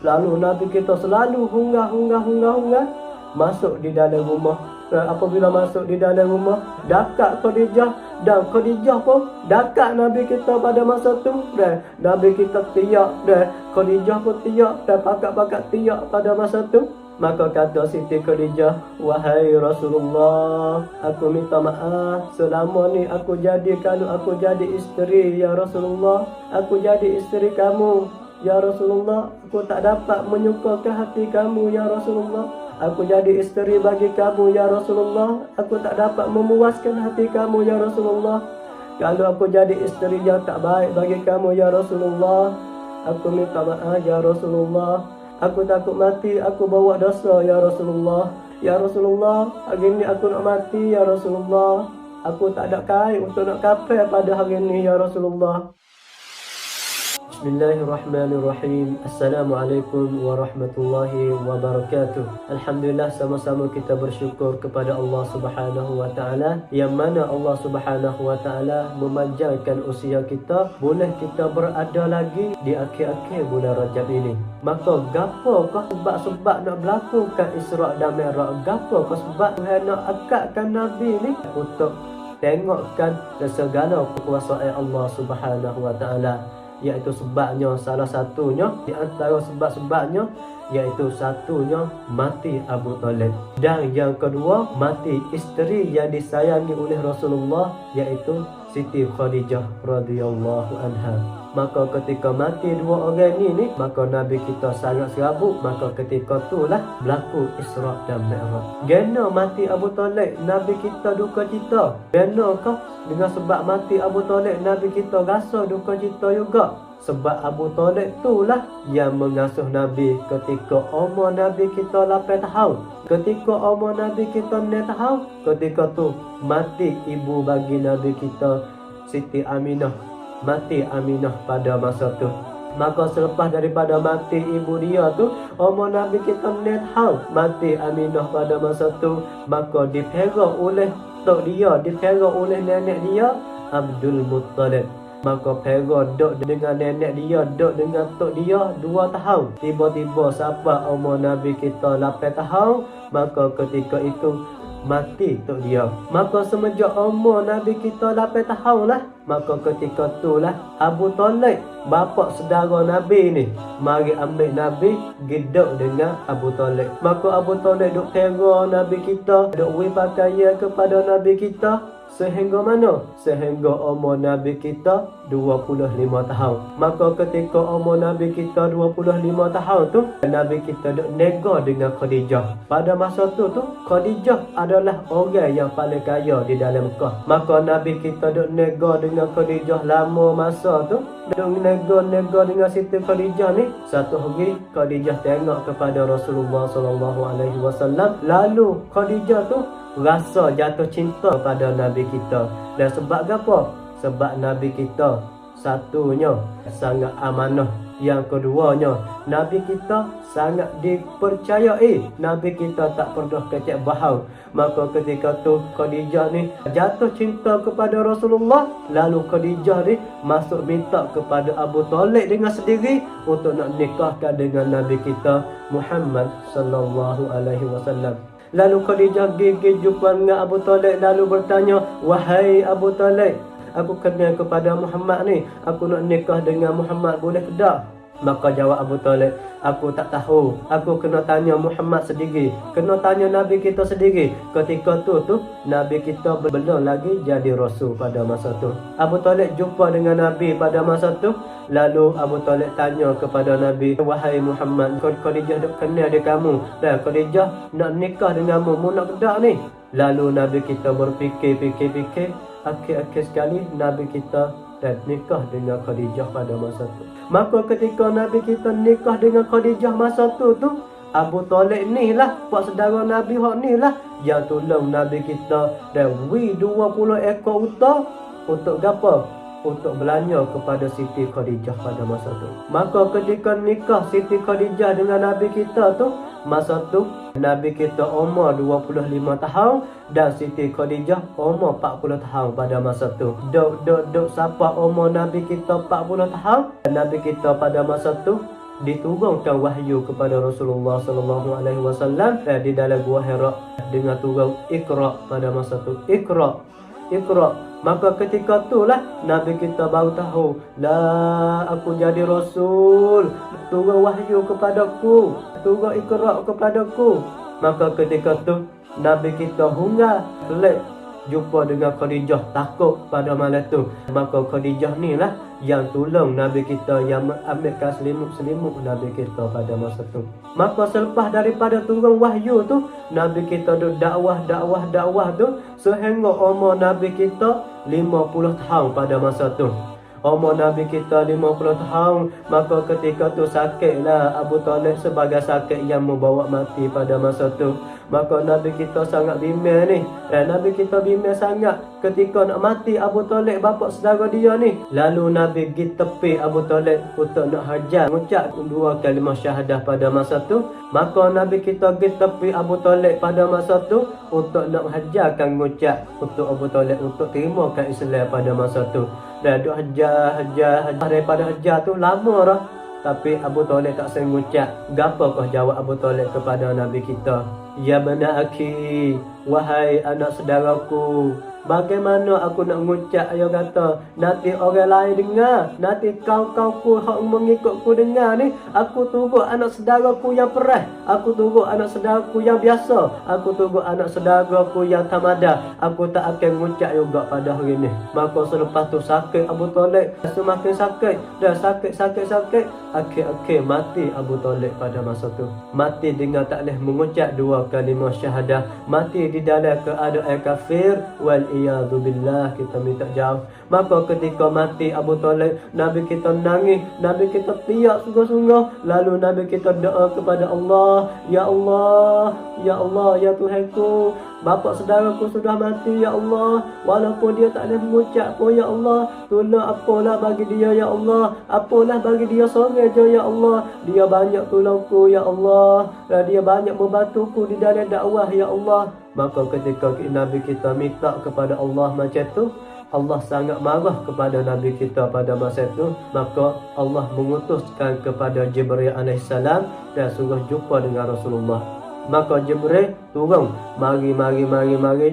Lalu Nabi kita selalu hunggah masuk di dalam rumah. Dan apabila masuk di dalam rumah, dekat Khadijah, dan Khadijah pun dekat Nabi kita pada masa tu. Dan Nabi kita tiak, dan Khadijah pun tiak, dan pakat-pakat tiak pada masa tu. Maka kata Siti Khadijah, wahai Rasulullah, aku minta maaf selama ni kalau aku jadi isteri ya Rasulullah, aku jadi isteri kamu ya Rasulullah, aku tak dapat menyukakan hati kamu ya Rasulullah. Aku jadi isteri bagi kamu ya Rasulullah, aku tak dapat memuaskan hati kamu ya Rasulullah. Kalau aku jadi isteri yang tak baik bagi kamu ya Rasulullah, aku minta maaf ya Rasulullah. Aku takut mati, aku bawa dosa ya Rasulullah. Ya Rasulullah, hari ni aku nak mati ya Rasulullah. Aku tak ada kain untuk nak kafan pada hari ni ya Rasulullah. Bismillahirrahmanirrahim. Assalamualaikum warahmatullahi wabarakatuh. Alhamdulillah, sama-sama kita bersyukur kepada Allah Subhanahu wa taala, yang mana Allah Subhanahu wa taala memanjangkan usia kita, boleh kita berada lagi di akhir-akhir bulan Rajab ini. Maka gapakah sebab nak berlakukan Isra' dan Mi'raj? Gapakah sebab Tuhan nak akadkan Nabi ni? Untuk tengokkan segala kekuasaan Allah Subhanahu wa taala. Iaitu sebabnya, salah satunya di antara sebab-sebabnya, iaitu satunya mati Abu Talib, dan yang kedua mati isteri yang disayangi oleh Rasulullah, iaitu Siti Khadijah radhiyallahu anha. Maka ketika mati dua orang ni, maka Nabi kita sangat serabut. Maka ketika itulah berlaku Isra' dan Mi'raj. Gena mati Abu Talib, Nabi kita duka cita. Genakah dengan sebab mati Abu Talib Nabi kita rasa duka cita juga? Sebab Abu Talib itulah yang mengasuh Nabi ketika umur Nabi kita 8 tahun. Ketika umur Nabi kita 6 tahun, ketika tu mati ibu bagi Nabi kita, Siti Aminah. Mati Aminah pada masa tu. Maka selepas daripada mati ibu dia tu, umur Nabi kita 6 tahun, mati Aminah pada masa tu. Maka dipegang oleh tok dia, dipegang oleh nenek dia, Abdul Muttalib. Maka pegang dok dengan nenek dia, dok dengan tok dia 2 tahun. Tiba-tiba sampai umur Nabi kita 8 tahun, maka ketika itu mati tok dia. Maka semenjak umur Nabi kita 8 tahun lah, maka ketika itulah Abu Talib, bapa saudara Nabi ni, mari ambil Nabi, gedok dengan Abu Talib. Maka Abu Talib duk tera Nabi kita, duk beri pakaian kepada Nabi kita. Sehingga mana? Sehingga umur Nabi kita 25 tahun. Maka ketika umur Nabi kita 25 tahun tu, Nabi kita duk nega dengan Khadijah. Pada masa tu Khadijah adalah orang yang paling kaya di dalam Mekah. Maka Nabi kita duk nega dengan Khadijah lama masa tu. Duk nega dengan Siti Khadijah ni. Satu hari Khadijah tengok kepada Rasulullah SAW. Lalu Khadijah tu rasa jatuh cinta pada Nabi kita. Dan sebab apa? Sebab Nabi kita satunya sangat amanah, yang keduanya Nabi kita sangat dipercayai. Nabi kita tak pernah kecek bahau. Maka ketika tu Khadijah ni jatuh cinta kepada Rasulullah. Lalu Khadijah ni masuk minta kepada Abu Talib dengan sendiri untuk nak nikahkan dengan Nabi kita Muhammad sallallahu alaihi wasallam. Lalu Khadijah gigi jumpa dengan Abu Talib, lalu bertanya, wahai Abu Talib, aku kenal kepada Muhammad ni, aku nak nikah dengan Muhammad, boleh ke tak? Maka jawab Abu Talib, aku tak tahu, aku kena tanya Muhammad sendiri, kena tanya Nabi kita sendiri. Ketika tu Nabi kita belum lagi jadi Rasul pada masa tu. Abu Talib jumpa dengan Nabi pada masa tu. Lalu Abu Talib tanya kepada Nabi, wahai Muhammad, Khadijah duk kenal dia kamu, dan Khadijah nak nikah denganmu, mu nak ke tak ni? Lalu Nabi kita berfikir, akhir-akhir sekali Nabi kita dan nikah dengan Khadijah pada masa tu. Maka ketika Nabi kita nikah dengan Khadijah masa tu Abu Talib ni lah, pak saudara Nabi hak ni lah yang tolong Nabi kita dan 20 ekor unta untuk apa? Untuk belanja kepada Siti Khadijah pada masa tu. Maka ketika nikah Siti Khadijah dengan Nabi kita tu, masa tu Nabi kita umur 25 tahun dan Siti Khadijah umur 40 tahun pada masa tu. Dok siapa umur Nabi kita 40 tahun, Nabi kita pada masa tu diturunkan wahyu kepada Rasulullah sallallahu alaihi wasallam di dalam gua Hira dengan turun Iqra pada masa tu. Iqra, maka ketika itulah Nabi kita baru tahu, la, aku jadi Rasul, turun wahyu kepadaku, turun Iqra kepadaku. Maka ketika tu Nabi kita hungar pelik jumpa dengan Khadijah, takut pada malam tu. Maka Khadijah ni lah yang tolong Nabi kita, yang ambilkan selimut Nabi kita pada masa tu. Maka selepas daripada turun wahyu tu, Nabi kita duk dakwah tu sehingga umur Nabi kita 50 tahun pada masa tu. Umur Nabi kita 50 tahun. Maka ketika tu sakitlah Abu Talib sebagai sakit yang membawa mati pada masa tu. Maka Nabi kita sangat bimbang ni. Nabi kita bimbang sangat ketika nak mati Abu Talib, bapa saudara dia ni. Lalu Nabi pergi tepi Abu Talib untuk nak hajar, mengucap 2 kalimah syahadah pada masa tu. Maka Nabi kita pergi tepi Abu Talib pada masa tu untuk nak hajarkan mengucap untuk Abu Talib untuk terimakan Islam pada masa tu. Dan duk hajar daripada hajar tu lama dah. Tapi Abu Talib tak sengucap. Gapakah jawab Abu Talib kepada Nabi kita? Ya bana akhi, wahai anak saudaraku, bagaimana aku nak mengucap? Ayah kata, nanti orang lain dengar, nanti kau-kauku hak mengikutku dengar ni, aku turut anak saudaraku yang perah, aku turut anak saudaraku yang biasa, aku turut anak saudaraku yang tamada, aku tak akan mengucap juga pada hari ni. Maka selepas tu sakit Abu Talib, semakin sakit, dan sakit, akhir-akhir mati Abu Talib pada masa tu. Mati dengan tak boleh mengucap 2 kalimah syahadah, mati di dalam keadaan kafir, wal iyadu billah, kita minta jauh. Maka ketika mati Abu Talib, Nabi kita nangis, Nabi kita tiak sungguh-sungguh. Lalu Nabi kita doa kepada Allah, ya Allah, ya Tuhanku, bapa saudaraku sudah mati ya Allah, walaupun dia tak boleh mengucap pun ya Allah, tolong apalah bagi dia ya Allah, apalah bagi dia seorang je ya Allah. Dia banyak tolongku ya Allah, dan dia banyak membantuku di dalam dakwah ya Allah. Maka ketika Nabi kita minta kepada Allah macam tu, Allah sangat marah kepada Nabi kita pada masa itu. Maka Allah mengutuskan kepada Jibril AS dan suruh jumpa dengan Rasulullah. Maka Jibril turun, mari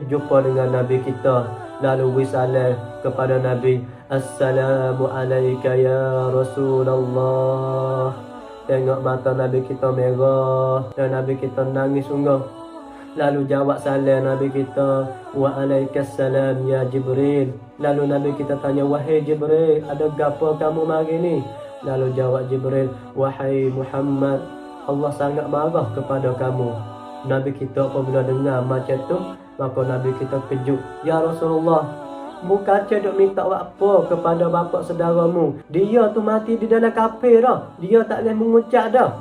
jumpa dengan Nabi kita. Lalu wisalah kepada Nabi, Assalamu alayka ya Rasulullah. Tengok mata Nabi kita merah dan Nabi kita nangis sungguh. Lalu jawab salam Nabi kita, wa alaikassalam ya Jibril. Lalu Nabi kita tanya, wahai Jibril, ada gapo kamu mari ni? Lalu jawab Jibril, wahai Muhammad, Allah sangat marah kepada kamu. Nabi kita apabila dengar macam tu, maka Nabi kita kejut. Ya Rasulullah, bukan duk minta apa kepada bapa saudaramu. Dia tu mati di dalam kafir dah. Dia tak boleh mengucap dah.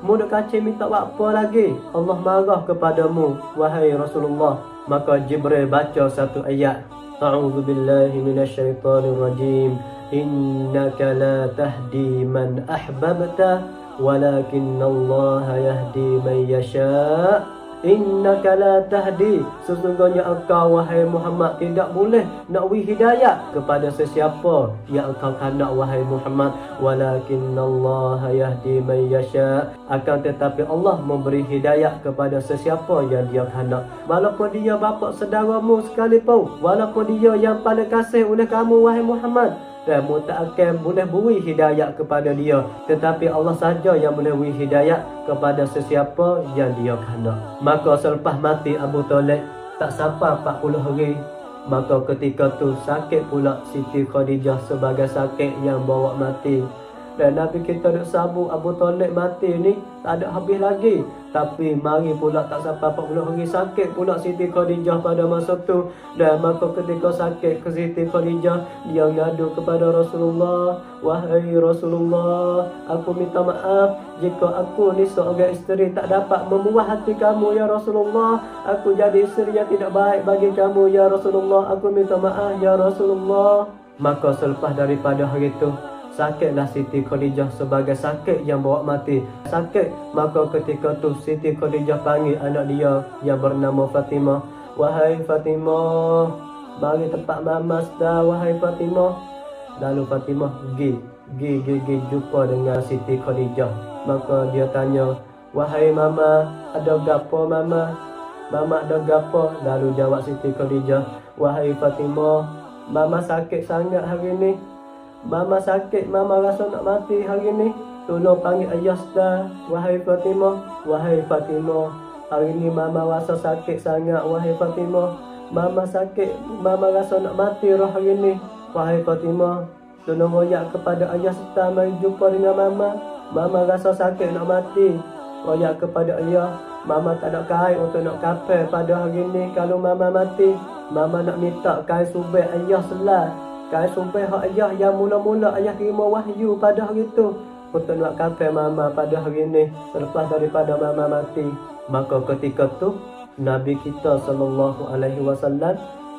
Mu duk kacau minta apa lagi? Allah marah kepadamu, wahai Rasulullah. Maka Jibril baca satu ayat. A'udzu billahi minasyaitonir rajim. Innaka la tahdi man ahbabta, walakinallaha yahdi man yasha'. Innaka la tahdi, sesungguhnya engkau wahai Muhammad tidak boleh nak beri hidayah kepada sesiapa yang engkau nak wahai Muhammad, walakinallaha yahdi man yasha'. Akan tetapi Allah memberi hidayah kepada sesiapa yang dia nak, walaupun dia bapa saudaramu sekalipun, walaupun dia yang paling kasih oleh kamu wahai Muhammad. Dan mu tak akan boleh beri hidayah kepada dia, tetapi Allah saja yang boleh beri hidayah kepada sesiapa yang dia kehendak. Maka selepas mati Abu Talib tak sampai 40 hari, maka ketika tu sakit pula Siti Khadijah sebagai sakit yang bawa mati. Dan Nabi kita duk sambung Abu Talib mati ni tak ada habis lagi. Tapi mari pula tak sampai 40 hari sakit pula Siti Khadijah pada masa tu. Dan maka ketika sakit ke Siti Khadijah, dia ngadu kepada Rasulullah, wahai Rasulullah, aku minta maaf jika aku ni seorang isteri tak dapat memuas hati kamu ya Rasulullah. Aku jadi isteri yang tidak baik bagi kamu ya Rasulullah. Aku minta maaf ya Rasulullah. Maka selepas daripada hari itu, sakitlah Siti Khadijah sebagai sakit yang bawa mati. Sakit, maka ketika tu Siti Khadijah panggil anak dia yang bernama Fatimah. Wahai Fatimah, mari tempat mama dah wahai Fatimah. Lalu Fatimah pergi jumpa dengan Siti Khadijah. Maka dia tanya, wahai mama, ada gapo mama? Mama ada gapo? Lalu jawab Siti Khadijah, wahai Fatimah, mama sakit sangat hari ni. Mama sakit, mama rasa nak mati hari ni. Tolong panggil ayah sudah, wahai Fatimah. Wahai Fatimah, hari ni mama rasa sakit sangat, wahai Fatimah. Mama sakit, mama rasa nak mati roh hari ni. Wahai Fatimah, tolong royak kepada ayah sudah, mari jumpa dengan mama. Mama rasa sakit nak mati. Royak kepada ayah, mama tak ada kain untuk nak kafan pada hari ni. Kalau mama mati, mama nak minta kain subeh ayah selah. Kain subeh hak ayah yang mula-mula ayah terima wahyu pada hari tu, untuk nak kafan mama pada hari ni selepas daripada mama mati. Maka ketika tu Nabi kita SAW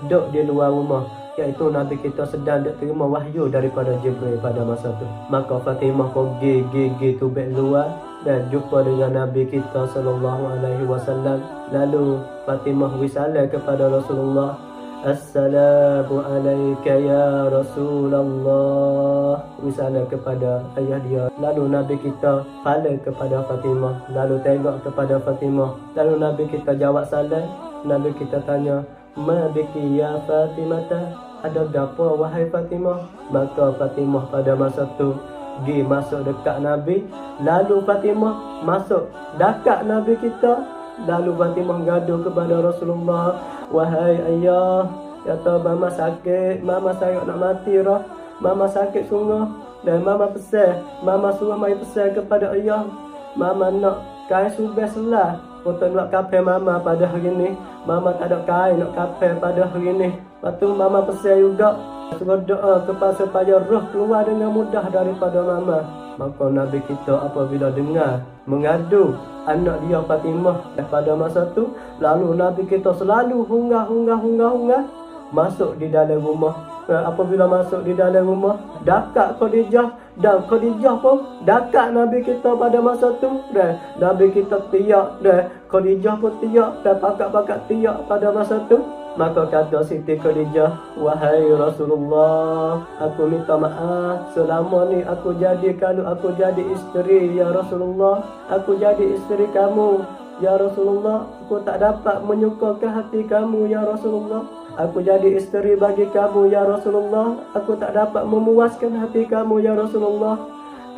duduk di luar rumah, iaitu Nabi kita sedang terima wahyu daripada Jibril pada masa tu. Maka Fatimah pergi tubik luar dan jumpa dengan Nabi kita SAW. Lalu Fatimah wisalah kepada Rasulullah, Assalamu alayka ya Rasulullah. Wisalah kepada ayah dia. Lalu Nabi kita salam kepada Fatimah, lalu tengok kepada Fatimah. Lalu Nabi kita jawab salam. Nabi kita tanya, ma biki ya Fatimata, ada gapo wahai Fatimah? Maka Fatimah pada masa tu pergi masuk dekat Nabi. Lalu Fatimah masuk dekat Nabi kita. Lalu Fatimah gaduh kepada Rasulullah, wahai ayah, kata mama sakit, mama saya nak mati roh, mama sakit sungguh. Dan mama pesan, mama suruh mai pesan kepada ayah, mama nak kain subeh selah untuk nak kafan mama pada hari ni. Mama tak ada kain nak kafan pada hari ni. Lepas tu mama pesan juga suruh doa kepada supaya roh keluar dengan mudah daripada mama. Maka Nabi kita apabila dengar mengadu anak dia Fatimah pada masa tu, lalu Nabi kita selalu hunggah masuk di dalam rumah. Apabila masuk di dalam rumah, dekat Khadijah, dan Khadijah pun dekat Nabi kita pada masa tu. Dan Nabi kita tiak, dan Khadijah pun tiak, dan pakak-pakak tiak pada masa tu. Maka kata Siti Khadijah, wahai Rasulullah, aku minta maaf selama ni kalau aku jadi isteri ya Rasulullah, aku jadi isteri kamu ya Rasulullah, aku tak dapat menyukakan hati kamu ya Rasulullah. Aku jadi isteri bagi kamu ya Rasulullah, aku tak dapat memuaskan hati kamu ya Rasulullah.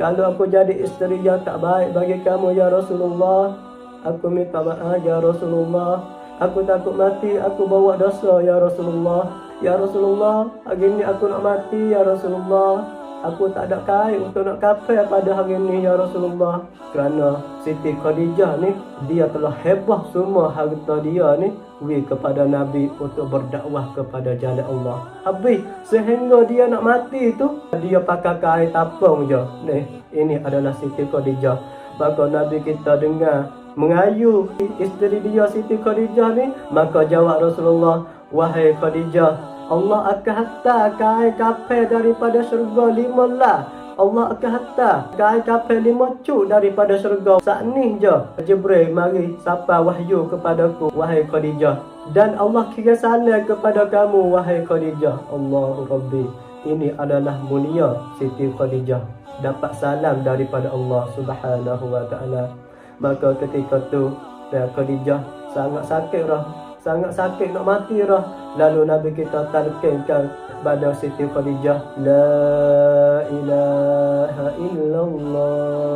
Kalau aku jadi isteri yang tak baik bagi kamu ya Rasulullah, aku minta maaf ya Rasulullah. Aku takut mati, aku bawa dosa ya Rasulullah. Ya Rasulullah, hari ni aku nak mati ya Rasulullah. Aku tak ada kain untuk nak kafan pada hari ni ya Rasulullah. Kerana Siti Khadijah ni, dia telah hebah semua harta dia ni kepada Nabi untuk berdakwah kepada jalan Allah. Habis sehingga dia nak mati tu, dia pakai kain tapung je. Ini adalah Siti Khadijah. Maka Nabi kita dengar mengayu isteri dia Siti Khadijah ni, maka jawab Rasulullah, wahai Khadijah, Allah akan hantar kain kafan daripada syurga 5 lah. Allah akan hantar kain kafan 5 cuk daripada syurga. Saat ni je Jibril mari sampai wahyu kepadaku, wahai Khadijah, dan Allah kira salam kepada kamu, wahai Khadijah. Allahu Rabbi, ini adalah mulia Siti Khadijah, dapat salam daripada Allah Subhanahu wa ta'ala. Maka ketika tu Khadijah sangat sakit nak mati dah. Lalu Nabi kita talqinkan pada Siti Khadijah, la ilaha illallah.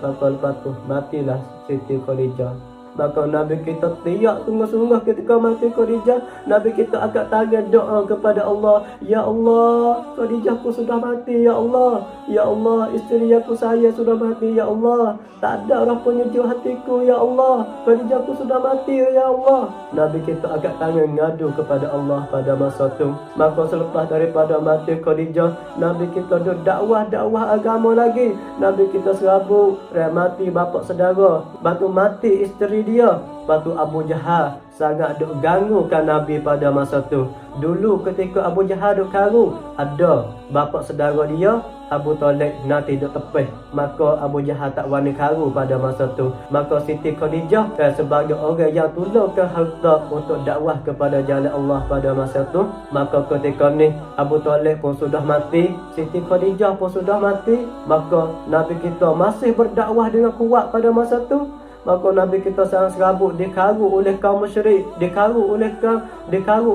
Maka lepas tu matilah Siti Khadijah. Maka Nabi kita tiak sungguh-sungguh ketika mati Khadijah. Nabi kita angkat tangan doa kepada Allah, ya Allah, Khadijahku sudah mati ya Allah. Ya Allah, isteri aku saya sudah mati ya Allah. Tak ada orang penyejuk hatiku ya Allah. Khadijahku sudah mati ya Allah. Nabi kita angkat tangan ngadu kepada Allah pada masa tu. Maka selepas daripada mati Khadijah, Nabi kita duk dakwah agama lagi. Nabi kita serabut mati bapa saudara, batu mati isteri dia. Lepas tu Abu Jahal sangat duk ganggukan Nabi pada masa tu. Dulu ketika Abu Jahal duk karu, ada bapa saudara dia Abu Talib nak tidur tepih, maka Abu Jahal tak wani karu pada masa tu. Maka Siti Khadijah sebagai orang yang tolongkan harta untuk dakwah kepada jalan Allah pada masa tu. Maka ketika ni Abu Talib pun sudah mati, Siti Khadijah pun sudah mati, maka Nabi kita masih berdakwah dengan kuat pada masa tu. Maka Nabi kita sangat serabut dikaru oleh kaum musyrik, dikaru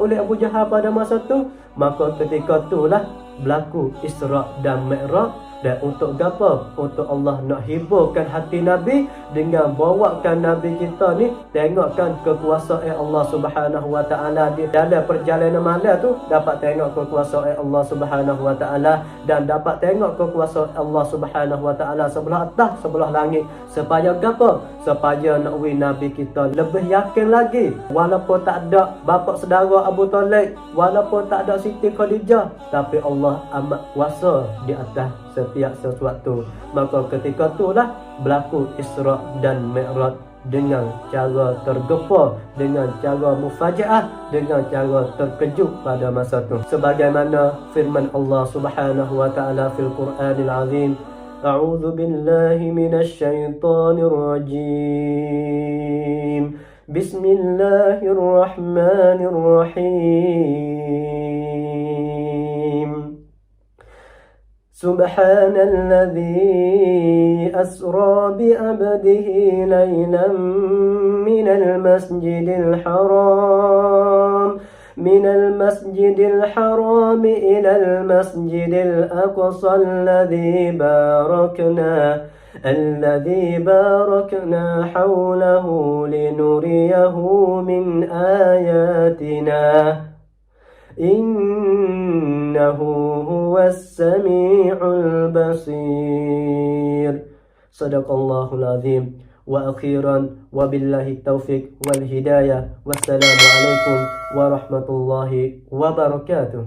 oleh Abu Jahal pada masa tu. Maka ketika itulah berlaku Isra dan Mi'raj. Dan untuk apa? Untuk Allah nak hiburkan hati Nabi dengan bawakan Nabi kita ni tengokkan kekuasaan Allah Subhanahu Wa Taala di dalam perjalanan malam tu, dapat tengok kekuasaan Allah Subhanahu Wa Taala dan dapat tengok kekuasaan Allah Subhanahu Wa Taala sebelah atas, sebelah langit. Supaya apa? Supaya nak Nabi kita lebih yakin lagi, walaupun tak ada bapa saudara Abu Talib, walaupun tak ada Siti Khadijah, tapi Allah amat kuasa di atas setiap sesuatu. Maka ketika itulah berlaku Isra dan Mi'raj dengan cara tergepar, dengan cara mufajaah, dengan cara terkejut pada masa itu. Sebagaimana firman Allah Subhanahu Wa Taala fil Quranil Azim, A'udzu billahi minasy syaithanir rajim. Bismillahirrahmanirrahim. Subhanalladzi asra bi 'abdihi laylan minal masjidil haram ilal masjidil aqsa الذي باركنا حوله لنريه من آياتنا إنه هو السميع البصير. صدق الله العظيم. وأخيرا وبالله التوفيق والهداية والسلام عليكم ورحمة الله وبركاته.